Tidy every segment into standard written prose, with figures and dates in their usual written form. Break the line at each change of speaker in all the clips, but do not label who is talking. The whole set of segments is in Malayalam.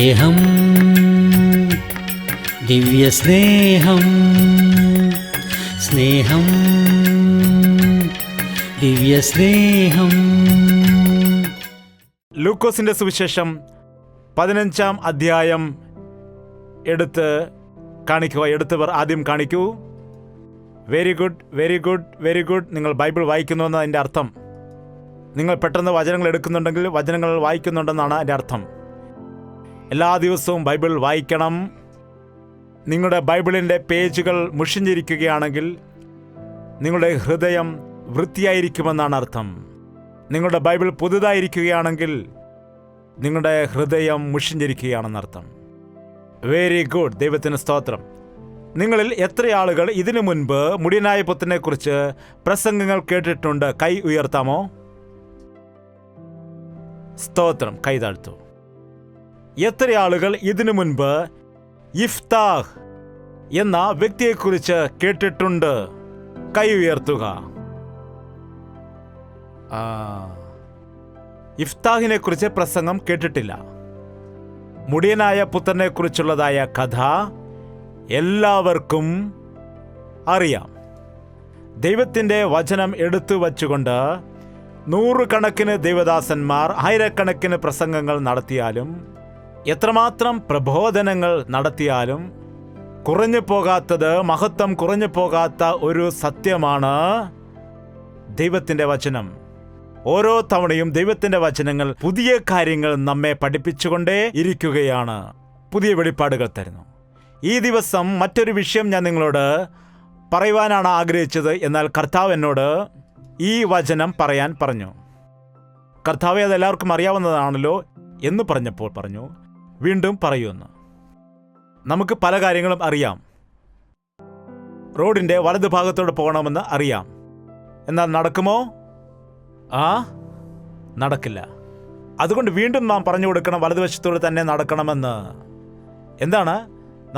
സ്നേഹം, ദിവ്യസ്നേഹം, സ്നേഹം, ദിവ്യസ്നേഹം.
ലൂക്കോസിന്റെ സുവിശേഷം 15-ാം അധ്യായം എടുത്ത് കാണിക്കുക. എടുത്തവർ ആദ്യം കാണിക്കൂ. Very good, very good, very good. നിങ്ങൾ ബൈബിൾ വായിക്കുന്നുവെന്ന് അതിൻ്റെ അർത്ഥം. നിങ്ങൾ പെട്ടെന്ന് വചനങ്ങൾ എടുക്കുന്നുണ്ടെങ്കിൽ വചനങ്ങൾ വായിക്കുന്നുണ്ടെന്നാണ് അതിൻ്റെ അർത്ഥം. എല്ലാ ദിവസവും ബൈബിൾ വായിക്കണം. നിങ്ങളുടെ ബൈബിളിൻ്റെ പേജുകൾ മുഷിഞ്ഞിരിക്കുകയാണെങ്കിൽ നിങ്ങളുടെ ഹൃദയം വൃത്തിയായിരിക്കുമെന്നാണ് അർത്ഥം. നിങ്ങളുടെ ബൈബിൾ പുതുതായിരിക്കുകയാണെങ്കിൽ നിങ്ങളുടെ ഹൃദയം മുഷിഞ്ഞിരിക്കുകയാണെന്നർത്ഥം. വെരി ഗുഡ്, ദൈവത്തിന് സ്തോത്രം. നിങ്ങളിൽ എത്ര ആളുകൾ ഇതിനു മുൻപ് മുടിയനായ പുത്രനെക്കുറിച്ച് പ്രസംഗങ്ങൾ കേട്ടിട്ടുണ്ട്? കൈ ഉയർത്താമോ? സ്തോത്രം, കൈ താഴ്ത്തു. എത്ര ആളുകൾ ഇതിനു മുൻപ് ഇഫ്താഹ് എന്ന വ്യക്തിയെക്കുറിച്ച് കേട്ടിട്ടുണ്ട്? കൈ ഉയർത്തുക. ഇഫ്താഹിനെ കുറിച്ച് പ്രസംഗം കേട്ടിട്ടില്ല. മുടിയനായ പുത്രനെ കുറിച്ചുള്ളതായ കഥ എല്ലാവർക്കും അറിയാം. ദൈവത്തിൻ്റെ വചനം എടുത്തു വച്ചുകൊണ്ട് നൂറുകണക്കിന് ദൈവദാസന്മാർ ആയിരക്കണക്കിന് പ്രസംഗങ്ങൾ നടത്തിയാലും എത്രമാത്രം പ്രബോധനങ്ങൾ നടത്തിയാലും കുറഞ്ഞു പോകാത്തത്, മഹത്വം കുറഞ്ഞു പോകാത്ത ഒരു സത്യമാണ് ദൈവത്തിൻ്റെ വചനം. ഓരോ തവണയും ദൈവത്തിൻ്റെ വചനങ്ങൾ പുതിയ കാര്യങ്ങൾ നമ്മെ പഠിപ്പിച്ചുകൊണ്ടേ ഇരിക്കുകയാണ്, പുതിയ വെളിപ്പാടുകൾ തരുന്നു. ഈ ദിവസം മറ്റൊരു വിഷയം ഞാൻ നിങ്ങളോട് പറയുവാനാണ് ആഗ്രഹിച്ചത്. എന്നാൽ കർത്താവ് എന്നോട് ഈ വചനം പറയാൻ പറഞ്ഞു. കർത്താവെ, അതെല്ലാവർക്കും അറിയാവുന്നതാണല്ലോ എന്ന് പറഞ്ഞപ്പോൾ പറഞ്ഞു, വീണ്ടും പറയുമെന്ന്. നമുക്ക് പല കാര്യങ്ങളും അറിയാം. റോഡിൻ്റെ വലതു ഭാഗത്തോടെ പോകണമെന്ന് അറിയാം. എന്നാൽ നടക്കുമോ? നടക്കില്ല. അതുകൊണ്ട് വീണ്ടും നാം പറഞ്ഞു കൊടുക്കണം വലതുവശത്തോടെ തന്നെ നടക്കണമെന്ന്. എന്താണ്?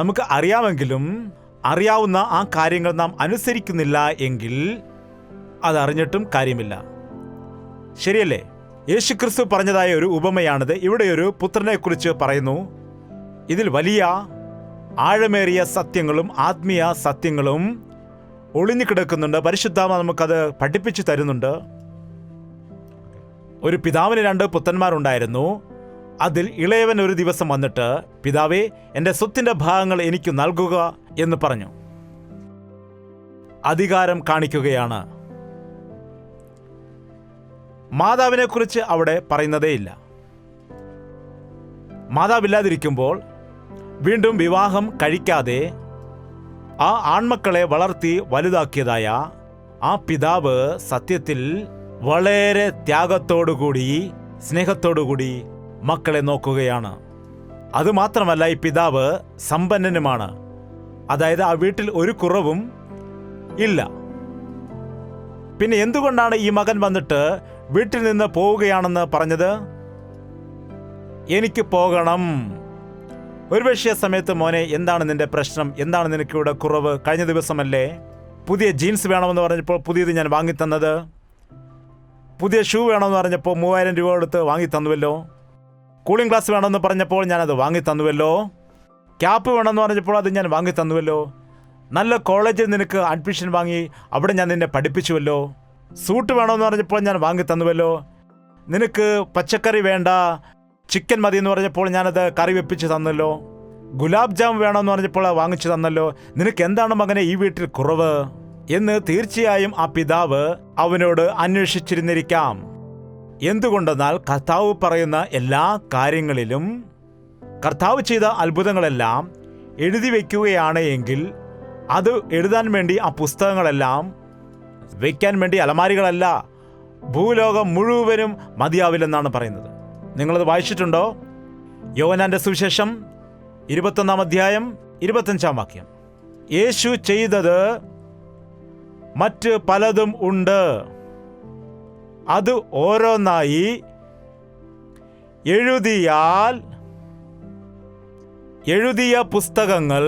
നമുക്ക് അറിയാമെങ്കിലും അറിയാവുന്ന ആ കാര്യങ്ങൾ നാം അനുസരിക്കുന്നില്ല എങ്കിൽ അതറിഞ്ഞിട്ടും കാര്യമില്ല. ശരിയല്ലേ? യേശുക്രിസ്തു പറഞ്ഞതായ ഒരു ഉപമയാണിത്. ഇവിടെ ഒരു പുത്രനെക്കുറിച്ച് പറയുന്നു. ഇതിൽ വലിയ ആഴമേറിയ സത്യങ്ങളും ആത്മീയ സത്യങ്ങളും ഒളിഞ്ഞു കിടക്കുന്നുണ്ട്. പരിശുദ്ധാത്മാവ് നമുക്കത് പഠിപ്പിച്ചു തരുന്നുണ്ട്. ഒരു പിതാവിന് 2 പുത്രന്മാരുണ്ടായിരുന്നു. അതിൽ ഇളയവൻ ഒരു ദിവസം വന്നിട്ട്, പിതാവേ, എൻ്റെ സ്വത്തിൻ്റെ ഭാഗങ്ങൾ എനിക്ക് നൽകുക എന്ന് പറഞ്ഞു. അധികാരം കാണിക്കുകയാണ്. മാതാവിനെക്കുറിച്ച് അവിടെ പറയുന്നതേയില്ല. മാതാവില്ലാതിരിക്കുമ്പോൾ വീണ്ടും വിവാഹം കഴിക്കാതെ ആ ആൺമക്കളെ വളർത്തി വലുതാക്കിയതായ ആ പിതാവ് സത്യത്തിൽ വളരെ ത്യാഗത്തോടുകൂടി, സ്നേഹത്തോടുകൂടി മക്കളെ നോക്കുകയാണ്. അതുമാത്രമല്ല, ഈ പിതാവ് സമ്പന്നനുമാണ്. അതായത് ആ വീട്ടിൽ ഒരു കുറവും ഇല്ല. പിന്നെ എന്തുകൊണ്ടാണ് ഈ മകൻ വന്നിട്ട് വീട്ടിൽ നിന്ന് പോവുകയാണെന്ന് പറഞ്ഞത്? എനിക്ക് പോകണം. ഒരുപക്ഷേ സമയത്ത്, മോനെ, എന്താണ് നിന്റെ പ്രശ്നം? എന്താണ് നിനക്കിവിടെ കുറവ്? കഴിഞ്ഞ ദിവസമല്ലേ പുതിയ ജീൻസ് വേണമെന്ന് പറഞ്ഞപ്പോൾ പുതിയത് ഞാൻ വാങ്ങിത്തന്നത്? പുതിയ ഷൂ വേണമെന്ന് പറഞ്ഞപ്പോൾ 3000 രൂപ കൊടുത്ത് വാങ്ങിത്തന്നുവല്ലോ. കൂളിംഗ് ഗ്ലാസ് വേണമെന്ന് പറഞ്ഞപ്പോൾ ഞാനത് വാങ്ങിത്തന്നുവല്ലോ. ക്യാപ്പ് വേണമെന്ന് പറഞ്ഞപ്പോൾ അത് ഞാൻ വാങ്ങിത്തന്നുവല്ലോ. നല്ല കോളേജിൽ നിനക്ക് അഡ്മിഷൻ വാങ്ങി അവിടെ ഞാൻ നിന്നെ പഠിപ്പിച്ചുവല്ലോ. സൂട്ട് വേണമെന്ന് പറഞ്ഞപ്പോൾ ഞാൻ വാങ്ങിത്തന്നുവല്ലോ. നിനക്ക് പച്ചക്കറി വേണ്ട, ചിക്കൻ മതി എന്ന് പറഞ്ഞപ്പോൾ ഞാനത് കറി വെപ്പിച്ച് തന്നല്ലോ. ഗുലാബ് ജാം വേണമെന്ന് പറഞ്ഞപ്പോൾ വാങ്ങിച്ചു തന്നല്ലോ. നിനക്ക് എന്താണ് മകനെ ഈ വീട്ടിൽ കുറവ് എന്ന് തീർച്ചയായും ആ പിതാവ് അവനോട് അന്വേഷിച്ചിരുന്നിരിക്കാം. എന്തുകൊണ്ടെന്നാൽ കർത്താവ് പറയുന്ന എല്ലാ കാര്യങ്ങളിലും, കർത്താവ് ചെയ്ത അത്ഭുതങ്ങളെല്ലാം എഴുതി വയ്ക്കുകയാണ് എങ്കിൽ അത് എഴുതാൻ വേണ്ടി ആ പുസ്തകങ്ങളെല്ലാം വയ്ക്കാൻ വേണ്ടി അലമാരികളല്ല, ഭൂലോകം മുഴുവനും മതിയാവില്ലെന്നാണ് പറയുന്നത്. നിങ്ങളത് വായിച്ചിട്ടുണ്ടോ? യോഹന്നാന്റെ സുവിശേഷം 21-ാം അധ്യായം 25-ാം വാക്യം. യേശു ചെയ്തത് മറ്റ് പലതും ഉണ്ട്. അത് ഓരോന്നായി എഴുതിയ പുസ്തകങ്ങൾ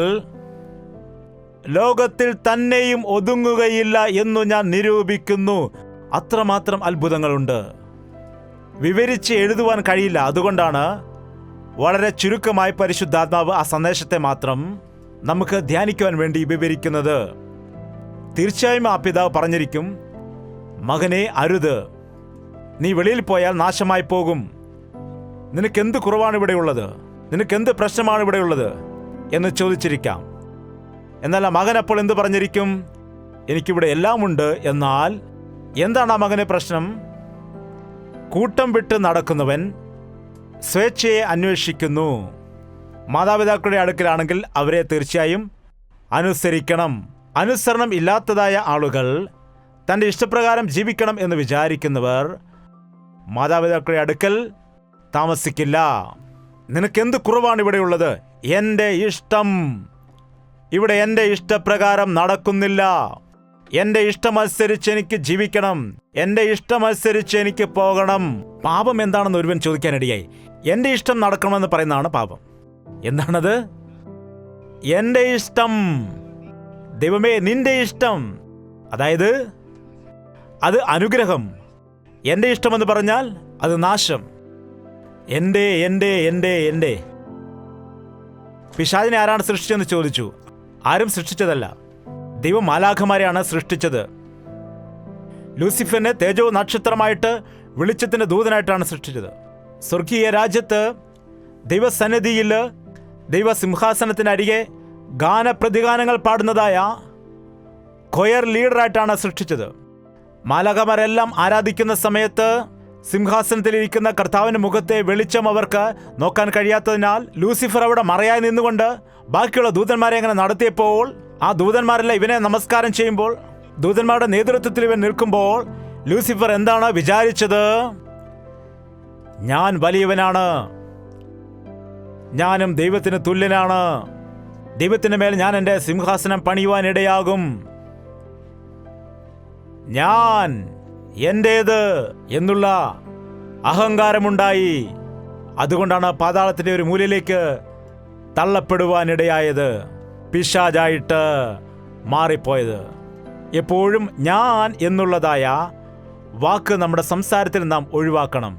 ലോകത്തിൽ തന്നെയും ഒതുങ്ങുകയില്ല എന്നു ഞാൻ നിരൂപിക്കുന്നു. അത്രമാത്രം അത്ഭുതങ്ങളുണ്ട്. വിവരിച്ച് എഴുതുവാൻ കഴിയില്ല. അതുകൊണ്ടാണ് വളരെ ചുരുക്കമായി പരിശുദ്ധാത്മാവ് ആ സന്ദേശത്തെ മാത്രം നമുക്ക് ധ്യാനിക്കുവാൻ വേണ്ടി വിവരിക്കുന്നത്. തീർച്ചയായും ആ പിതാവ് പറഞ്ഞിരിക്കും, മകനെ അരുത്, നീ വെളിയിൽ പോയാൽ നാശമായി പോകും, നിനക്കെന്ത് കുറവാണ് ഇവിടെയുള്ളത്, നിനക്കെന്ത് പ്രശ്നമാണ് ഇവിടെയുള്ളത് എന്ന് ചോദിച്ചിരിക്കാം. എന്നാൽ ആ മകൻ അപ്പോൾ എന്ത് പറഞ്ഞിരിക്കും? എനിക്കിവിടെ എല്ലാമുണ്ട്. എന്നാൽ എന്താണ് ആ മകന് പ്രശ്നം? കൂട്ടം വിട്ട് നടക്കുന്നവൻ സ്വേച്ഛയെ അന്വേഷിക്കുന്നു. മാതാപിതാക്കളുടെ അടുക്കലാണെങ്കിൽ അവരെ തീർച്ചയായും അനുസരിക്കണം. അനുസരണം ഇല്ലാത്തതായ ആളുകൾ, തൻ്റെ ഇഷ്ടപ്രകാരം ജീവിക്കണം എന്ന് വിചാരിക്കുന്നവർ മാതാപിതാക്കളുടെ അടുക്കൽ താമസിക്കില്ല. നിനക്കെന്ത് കുറവാണ് ഇവിടെയുള്ളത്? എൻ്റെ ഇഷ്ടം. ഇവിടെ എൻ്റെ ഇഷ്ടപ്രകാരം നടക്കുന്നില്ല. എൻ്റെ ഇഷ്ടമനുസരിച്ച് എനിക്ക് ജീവിക്കണം, എൻ്റെ ഇഷ്ടമനുസരിച്ച് എനിക്ക് പോകണം. പാപം എന്താണെന്ന് ഒരുവൻ ചോദിക്കാനിടയായി. എൻ്റെ ഇഷ്ടം നടക്കണമെന്ന് പറയുന്നതാണ് പാപം. എന്താണത്? എൻ്റെ ഇഷ്ടം. ദൈവമേ, നിന്റെ ഇഷ്ടം. അതായത് അത് അനുഗ്രഹം. എൻ്റെ ഇഷ്ടമെന്ന് പറഞ്ഞാൽ അത് നാശം. എൻ്റെ എൻ്റെ എൻ്റെ എൻ്റെ പിശാചിനെ ആരാണ് സൃഷ്ടിച്ചതെന്ന് ചോദിച്ചു. ആരും സൃഷ്ടിച്ചതല്ല, ദൈവം മാലാഖമാരെയാണ് സൃഷ്ടിച്ചത്. ലൂസിഫറിനെ തേജോ നക്ഷത്രമായിട്ട് വെളിച്ചത്തിന്റെ ദൂതനായിട്ടാണ് സൃഷ്ടിച്ചത്. സ്വർഗീയ രാജ്യത്ത് ദൈവസന്നിധിയിൽ ദൈവസിംഹാസനത്തിനരികെ ഗാനപ്രതിഗാനങ്ങൾ പാടുന്നതായ കൊയർ ലീഡറായിട്ടാണ് സൃഷ്ടിച്ചത്. മാലാഖമാരെല്ലാം ആരാധിക്കുന്ന സമയത്ത് സിംഹാസനത്തിലിരിക്കുന്ന കർത്താവിന്റെ മുഖത്തെ വെളിച്ചം അവർക്ക് നോക്കാൻ കഴിയാത്തതിനാൽ ലൂസിഫർ അവിടെ മറയായി നിന്നുകൊണ്ട് ബാക്കിയുള്ള ദൂതന്മാരെ അങ്ങനെ നടത്തിയപ്പോൾ, ആ ദൂതന്മാരെല്ലാം ഇവനെ നമസ്കാരം ചെയ്യുമ്പോൾ, ദൂതന്മാരുടെ നേതൃത്വത്തിൽ ഇവൻ നിൽക്കുമ്പോൾ ലൂസിഫർ എന്താണ് വിചാരിച്ചത്? ഞാൻ വലിയവനാണ്, ഞാനും ദൈവത്തിന് തുല്യനാണ്, ദൈവത്തിന് മേൽ ഞാൻ എൻ്റെ സിംഹാസനം പണിയുവാനിടയാകും, ഞാൻ എൻ്റേത് എന്നുള്ള അഹങ്കാരമുണ്ടായി. അതുകൊണ്ടാണ് പാതാളത്തിൻ്റെ ഒരു മൂലയിലേക്ക് തള്ളപ്പെടുവാനിടയായത്, പിശാചായിട്ട് മാറിപ്പോയത്. എപ്പോഴും ഞാൻ എന്നുള്ളതായ വാക്ക് നമ്മുടെ സംസാരത്തിൽ നാം ഒഴിവാക്കണം,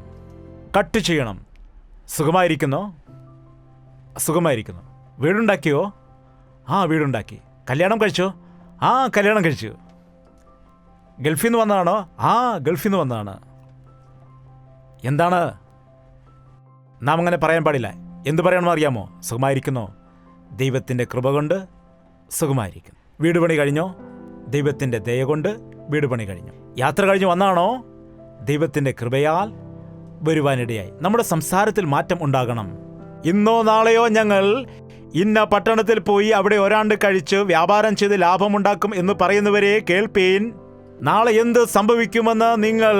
കട്ട് ചെയ്യണം. സുഖമായിരിക്കുന്നോ? സുഖമായിരിക്കുന്നു. വീടുണ്ടാക്കിയോ? ആ, വീടുണ്ടാക്കി. കല്യാണം കഴിച്ചോ? ആ, കല്യാണം കഴിച്ചു. ഗൾഫിൽ നിന്ന് വന്നതാണോ? ആ, ഗൾഫിൽ നിന്ന് വന്നതാണ്. എന്താണ്? നാം അങ്ങനെ പറയാൻ പാടില്ല. എന്ത് പറയണമെന്ന് അറിയാമോ? സുഖമായിരിക്കുന്നോ? ദൈവത്തിൻ്റെ കൃപ കൊണ്ട് സുഖമായിരിക്കുന്നു. വീട് പണി കഴിഞ്ഞോ? ദൈവത്തിൻ്റെ ദയ കൊണ്ട് വീട് പണി കഴിഞ്ഞു. യാത്ര കഴിഞ്ഞ് വന്നാണോ? ദൈവത്തിൻ്റെ കൃപയാൽ വരുവാനിടയായി. നമ്മുടെ സംസാരത്തിൽ മാറ്റം ഉണ്ടാകണം. ഇന്നോ നാളെയോ ഞങ്ങൾ ഇന്ന പട്ടണത്തിൽ പോയി അവിടെ ഒരാണ്ട് കഴിച്ച് വ്യാപാരം ചെയ്ത് ലാഭമുണ്ടാക്കും എന്ന് പറയുന്നവരെ കേൾപ്പീൻ. നാളെ എന്ത് സംഭവിക്കുമെന്ന് നിങ്ങൾ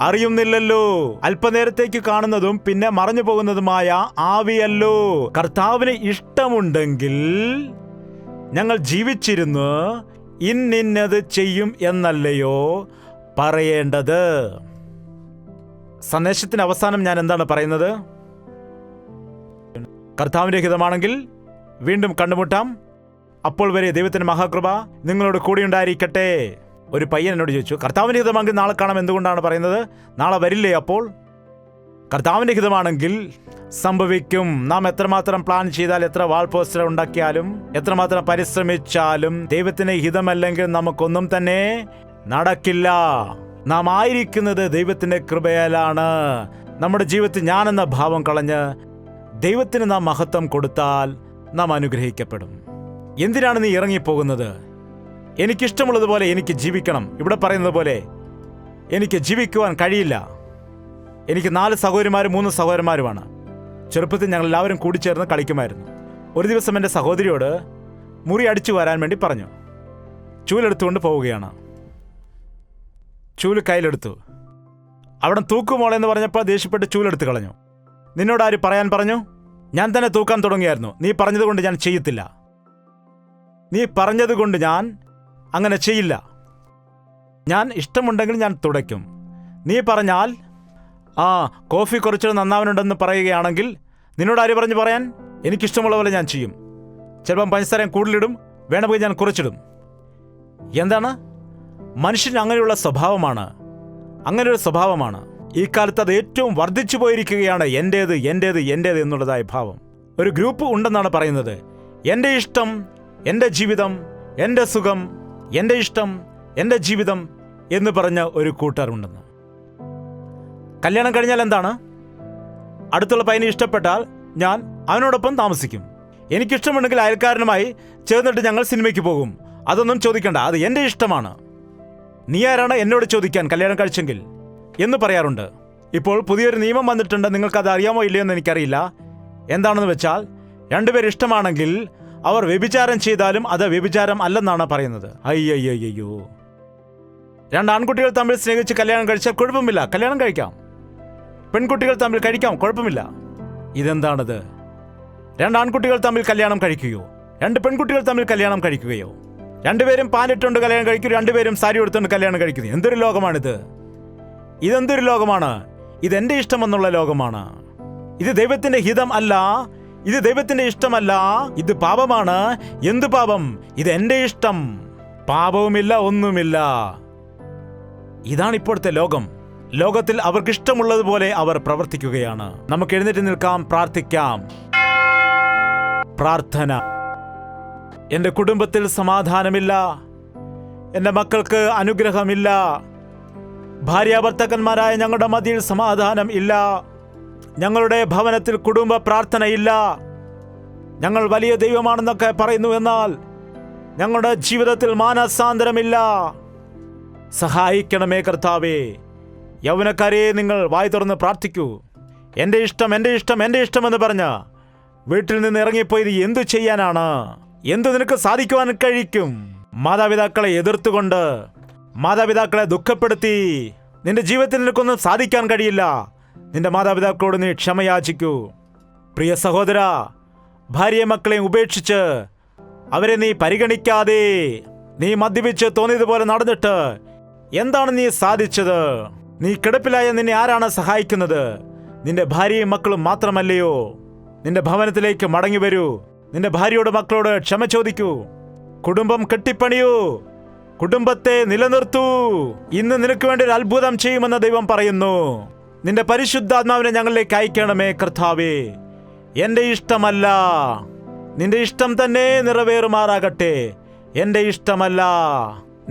അറിയുന്നില്ലല്ലോ. അല്പനേരത്തേക്ക് കാണുന്നതും പിന്നെ മറഞ്ഞു പോകുന്നതുമായ ആവിയല്ലോ. കർത്താവിന് ഇഷ്ടമുണ്ടെങ്കിൽ ഞങ്ങൾ ജീവിച്ചിരുന്ന് ഇന്നത് ചെയ്യും എന്നല്ലയോ പറയേണ്ടത്. സന്ദേശത്തിന്റെ അവസാനം ഞാൻ എന്താണ് പറയുന്നത്? കർത്താവിന്റെ ഹിതമാണെങ്കിൽ വീണ്ടും കണ്ടുമുട്ടാം. അപ്പോൾ വരെ ദൈവത്തിന്റെ മഹാകൃപ നിങ്ങളോട് കൂടി ഉണ്ടായിരിക്കട്ടെ. ഒരു പയ്യൻ എന്നോട് ചോദിച്ചു, കർത്താവിന്റെ ഹിതമാണെങ്കിൽ നാളെ കാണാം, എന്തുകൊണ്ടാണ് പറയുന്നത്? നാളെ വരില്ലേ? അപ്പോൾ കർത്താവിന്റെ ഹിതമാണെങ്കിൽ സംഭവിക്കും. നാം എത്രമാത്രം പ്ലാൻ ചെയ്താൽ, എത്ര വാൾ പോസ്റ്റർ ഉണ്ടാക്കിയാലും, എത്രമാത്രം പരിശ്രമിച്ചാലും ദൈവത്തിന്റെ ഹിതമല്ലെങ്കിൽ നമുക്കൊന്നും തന്നെ നടക്കില്ല. നാം ആയിരിക്കുന്നത് ദൈവത്തിന്റെ കൃപയാലാണ്. നമ്മുടെ ജീവിതത്തിൽ ഞാനെന്ന ഭാവം കളഞ്ഞ് ദൈവത്തിന് നാം മഹത്വം കൊടുത്താൽ നാം അനുഗ്രഹിക്കപ്പെടും. എന്തിനാണ് നീ ഇറങ്ങിപ്പോകുന്നത്? എനിക്കിഷ്ടമുള്ളതുപോലെ എനിക്ക് ജീവിക്കണം. ഇവിടെ പറയുന്നത് പോലെ എനിക്ക് ജീവിക്കുവാൻ കഴിയില്ല. എനിക്ക് 4 സഹോദരിമാരും 3 സഹോദരന്മാരുമാണ്. ചെറുപ്പത്തിൽ ഞങ്ങൾ എല്ലാവരും കൂടിച്ചേർന്ന് കളിക്കുമായിരുന്നു. ഒരു ദിവസം എൻ്റെ സഹോദരിയോട് മുറി അടിച്ചു വരാൻ വേണ്ടി പറഞ്ഞു. ചൂലെടുത്തുകൊണ്ട് പോവുകയാണ്. ചൂല് കയ്യിലെടുത്തു. അവിടെ തൂക്കുമോളെന്ന് പറഞ്ഞപ്പോൾ ദേഷ്യപ്പെട്ട് ചൂലെടുത്ത് കളഞ്ഞു. നിന്നോട് ആര് പറയാൻ പറഞ്ഞു? ഞാൻ തന്നെ തൂക്കാൻ തുടങ്ങിയായിരുന്നു. നീ പറഞ്ഞതുകൊണ്ട് ഞാൻ ചെയ്യത്തില്ല. നീ പറഞ്ഞതുകൊണ്ട് ഞാൻ അങ്ങനെ ചെയ്യില്ല. ഞാൻ ഇഷ്ടമുണ്ടെങ്കിൽ ഞാൻ തുടയ്ക്കും. നീ പറഞ്ഞാൽ കോഫി കുറച്ച് നന്നാവനുണ്ടെന്ന് പറയുകയാണെങ്കിൽ നിന്നോട് ആര് പറഞ്ഞു പറയാൻ? എനിക്കിഷ്ടമുള്ള പോലെ ഞാൻ ചെയ്യും. ചിലപ്പം പഞ്ചസാരയും കൂടുതലിടും, വേണമെങ്കിൽ ഞാൻ കുറച്ചിടും. എന്താണ്? മനുഷ്യന് അങ്ങനെയുള്ള സ്വഭാവമാണ്. അങ്ങനെയൊരു സ്വഭാവമാണ്. ഈ കാലത്ത് അത് ഏറ്റവും വർദ്ധിച്ചു പോയിരിക്കുകയാണ്. എൻ്റേത് എൻ്റേത് എൻ്റേത് എന്നുള്ളതായ ഭാവം. ഒരു ഗ്രൂപ്പ് ഉണ്ടെന്നാണ് പറയുന്നത്. എൻ്റെ ഇഷ്ടം, എൻ്റെ ജീവിതം, എൻ്റെ സുഖം, എൻ്റെ ഇഷ്ടം, എൻ്റെ ജീവിതം എന്ന് പറഞ്ഞ ഒരു കൂട്ടരുണ്ടെന്ന്. കല്യാണം കഴിഞ്ഞാൽ എന്താണ്? അടുത്തുള്ള പയ്യനെ ഇഷ്ടപ്പെട്ടാൽ ഞാൻ അവനോടൊപ്പം താമസിക്കും. എനിക്കിഷ്ടമുണ്ടെങ്കിൽ അയൽക്കാരനുമായി ചേർന്നിട്ട് ഞങ്ങൾ സിനിമയ്ക്ക് പോകും. അതൊന്നും ചോദിക്കണ്ട, അത് എൻ്റെ ഇഷ്ടമാണ്. നീ ആരാണ് എന്നോട് ചോദിക്കാൻ കല്യാണം കഴിച്ചെങ്കിൽ എന്ന് പറയാറുണ്ട്. ഇപ്പോൾ പുതിയൊരു നിയമം വന്നിട്ടുണ്ട്. നിങ്ങൾക്കത് അറിയാമോ ഇല്ലയോ എന്ന് എനിക്കറിയില്ല. എന്താണെന്ന് വെച്ചാൽ, രണ്ടുപേർ ഇഷ്ടമാണെങ്കിൽ അവർ വ്യഭിചാരം ചെയ്താലും അത് വ്യഭിചാരം അല്ലെന്നാണ് പറയുന്നത്. അയ്യോ, രണ്ട് ആൺകുട്ടികൾ തമ്മിൽ സ്നേഹിച്ച് കല്യാണം കഴിച്ചാൽ കുഴപ്പമില്ല, കല്യാണം കഴിക്കാം. പെൺകുട്ടികൾ തമ്മിൽ കഴിക്കാം, കുഴപ്പമില്ല. ഇതെന്താണത്? രണ്ട് ആൺകുട്ടികൾ തമ്മിൽ കല്യാണം കഴിക്കുകയോ, രണ്ട് പെൺകുട്ടികൾ തമ്മിൽ കല്യാണം കഴിക്കുകയോ, രണ്ടുപേരും പാനിട്ടുകൊണ്ട് കല്യാണം കഴിക്കും, രണ്ടുപേരും സാരി എടുത്തുകൊണ്ട് കല്യാണം കഴിക്കുന്നു. എന്തൊരു ലോകമാണിത്? ഇതെന്തൊരു ലോകമാണ്? ഇതെന്റെ ഇഷ്ടമെന്നുള്ള ലോകമാണ്. ഇത് ദൈവത്തിന്റെ ഹിതം അല്ല, ഇത് ദൈവത്തിന്റെ ഇഷ്ടമല്ല, ഇത് പാപമാണ്. എന്ത് പാപം? ഇത് എന്റെ ഇഷ്ടം. പാപവുമില്ല, ഒന്നുമില്ല. ഇതാണ് ഇപ്പോഴത്തെ ലോകം. ലോകത്തിൽ അവർക്കിഷ്ടമുള്ളതുപോലെ അവർ പ്രവർത്തിക്കുകയാണ്. നമുക്ക് എഴുന്നേറ്റ് നിൽക്കാം, പ്രാർത്ഥിക്കാം. പ്രാർത്ഥന. എൻ്റെ കുടുംബത്തിൽ സമാധാനമില്ല, എൻ്റെ മക്കൾക്ക് അനുഗ്രഹമില്ല, ഭാര്യാഭർത്തക്കന്മാരായ ഞങ്ങളുടെ മധ്യയിൽ സമാധാനം ഇല്ല, ഞങ്ങളുടെ ഭവനത്തിൽ കുടുംബ പ്രാർത്ഥനയില്ല. ഞങ്ങൾ വലിയ ദൈവമാണെന്നൊക്കെ പറയുന്നു, എന്നാൽ ഞങ്ങളുടെ ജീവിതത്തിൽ മാനസാന്തരമില്ല. സഹായിക്കണമേ കർത്താവേ. യൗവനക്കാരെ, നിങ്ങൾ വായി തുറന്ന് പ്രാർത്ഥിക്കൂ. എൻ്റെ ഇഷ്ടം, എൻ്റെ ഇഷ്ടം, എൻ്റെ ഇഷ്ടമെന്ന് പറഞ്ഞ വീട്ടിൽ നിന്ന് ഇറങ്ങിപ്പോയി എന്തു ചെയ്യാനാണ്? എന്തു നിനക്ക് സാധിക്കുവാൻ കഴിക്കും? മാതാപിതാക്കളെ എതിർത്തുകൊണ്ട്, മാതാപിതാക്കളെ ദുഃഖപ്പെടുത്തി നിന്റെ ജീവിതത്തിൽ നിനക്കൊന്നും സാധിക്കാൻ കഴിയില്ല. നിന്റെ മാതാപിതാക്കളോട് നീ ക്ഷമയാചിക്കൂ. പ്രിയ സഹോദര, ഭാര്യ മക്കളെയും ഉപേക്ഷിച്ച് അവരെ നീ പരിഗണിക്കാതെ നീ മദ്യപിച്ച് തോന്നിയതുപോലെ നടന്നിട്ട് എന്താണ് നീ സാധിച്ചത്? നീ കിടപ്പിലായ നിന്നെ ആരാണ് സഹായിക്കുന്നത്? നിന്റെ ഭാര്യയും മക്കളും മാത്രമല്ലയോ? നിന്റെ ഭവനത്തിലേക്ക് മടങ്ങി വരൂ. നിന്റെ ഭാര്യയോട് മക്കളോട് ക്ഷമ ചോദിക്കൂ. കുടുംബം കെട്ടിപ്പണിയൂ. കുടുംബത്തെ നിലനിർത്തൂ. ഇന്ന് നിനക്ക് വേണ്ടി ഒരു അത്ഭുതം ചെയ്യുമെന്ന് ദൈവം പറയുന്നു. നിന്റെ പരിശുദ്ധാത്മാവിനെ ഞങ്ങളിലേക്ക് അയക്കണമേ കർത്താവേ. എന്റെ ഇഷ്ടമല്ല, നിന്റെ ഇഷ്ടം തന്നെ നിറവേറുമാറാകട്ടെ. എന്റെ ഇഷ്ടമല്ല,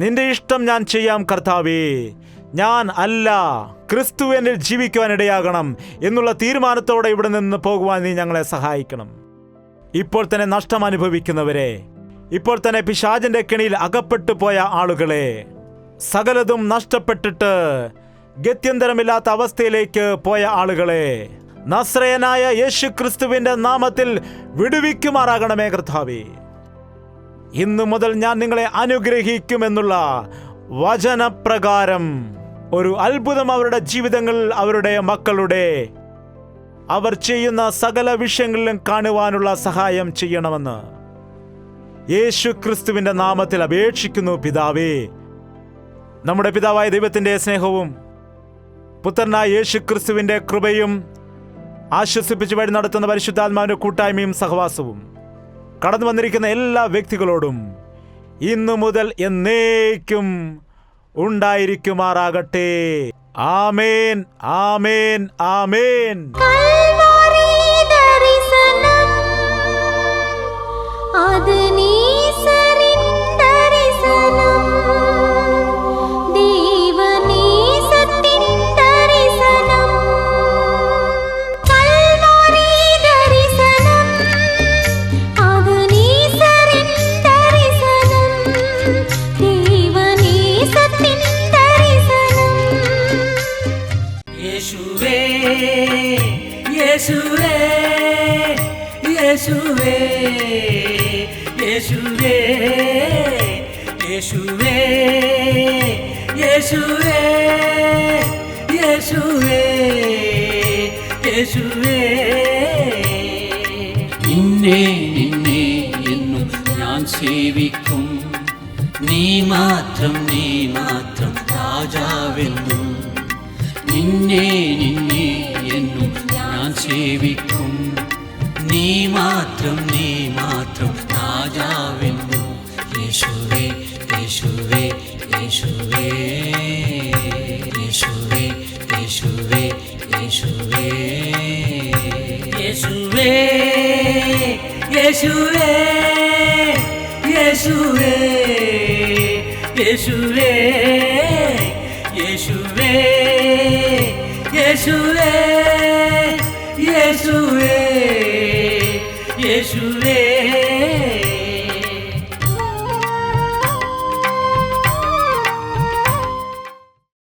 നിന്റെ ഇഷ്ടം ഞാൻ ചെയ്യാം കർത്താവേ. ഞാൻ അല്ല, ക്രിസ്തു എന്നിൽ ജീവിക്കുവാൻ ഇടയാകണം എന്നുള്ള തീരുമാനത്തോടെ ഇവിടെ നിന്ന് പോകുവാൻ നീ ഞങ്ങളെ സഹായിക്കണം. ഇപ്പോൾ തന്നെ നഷ്ടം അനുഭവിക്കുന്നവരെ, ഇപ്പോൾ തന്നെ പിശാചിന്റെ കെണിയിൽ അകപ്പെട്ടു പോയ ആളുകളെ, സകലതും നഷ്ടപ്പെട്ടിട്ട് ഗത്യന്തരമില്ലാത്ത അവസ്ഥയിലേക്ക് പോയ ആളുകളെ നസ്രയനായ യേശു ക്രിസ്തുവിന്റെ നാമത്തിൽ വിടുവിക്കുമാറാകണമേ കർത്താവേ. ഇന്നു മുതൽ ഞാൻ നിങ്ങളെ അനുഗ്രഹിക്കുമെന്നുള്ള വചനപ്രകാരം ഒരു അത്ഭുതം അവരുടെ ജീവിതങ്ങളിൽ, അവരുടെ മക്കളുടെ, അവർ ചെയ്യുന്ന സകല വിഷയങ്ങളിലും കാണുവാനുള്ള സഹായം ചെയ്യണമെന്ന് യേശു ക്രിസ്തുവിന്റെ നാമത്തിൽ അപേക്ഷിക്കുന്നു പിതാവേ. നമ്മുടെ പിതാവായ ദൈവത്തിന്റെ സ്നേഹവും പുത്രനായ യേശു ക്രിസ്തുവിന്റെ കൃപയും ആശ്വസിപ്പിച്ച് വഴി നടത്തുന്ന പരിശുദ്ധാത്മാവിന്റെ കൂട്ടായ്മയും സഹവാസവും കടന്നു വന്നിരിക്കുന്ന എല്ലാ വ്യക്തികളോടും ഇന്നു മുതൽ എന്നേക്കും ഉണ്ടായിരിക്കുമാറാകട്ടെ. ആമേൻ, ആമേൻ, ആമേൻ.
യേശുവേ, യേശുവേ, യേശുവേ, യേശുവേ, യേശുവേ, യേശുവേ, യേശുവേ. നിന്നെ നിന്നെ എന്നും ഞാൻ സേവിക്കും. നീ മാത്രം രാജാവെന്നും. നിന്നെ നിന്നെ എന്നും ഞാൻ സേവിക്കും. നീ മാത്രം രാജാവെന്നും. യേശുവേ, യേശുവേ, യേശുവേ, യേശുവേ, യേശുവേ. യേശുവേ യേശുവേ യേശുവേ യേശുവേ യേശുവേ യേശുവേ യേശുവേ യേശുവേ യേശുവേ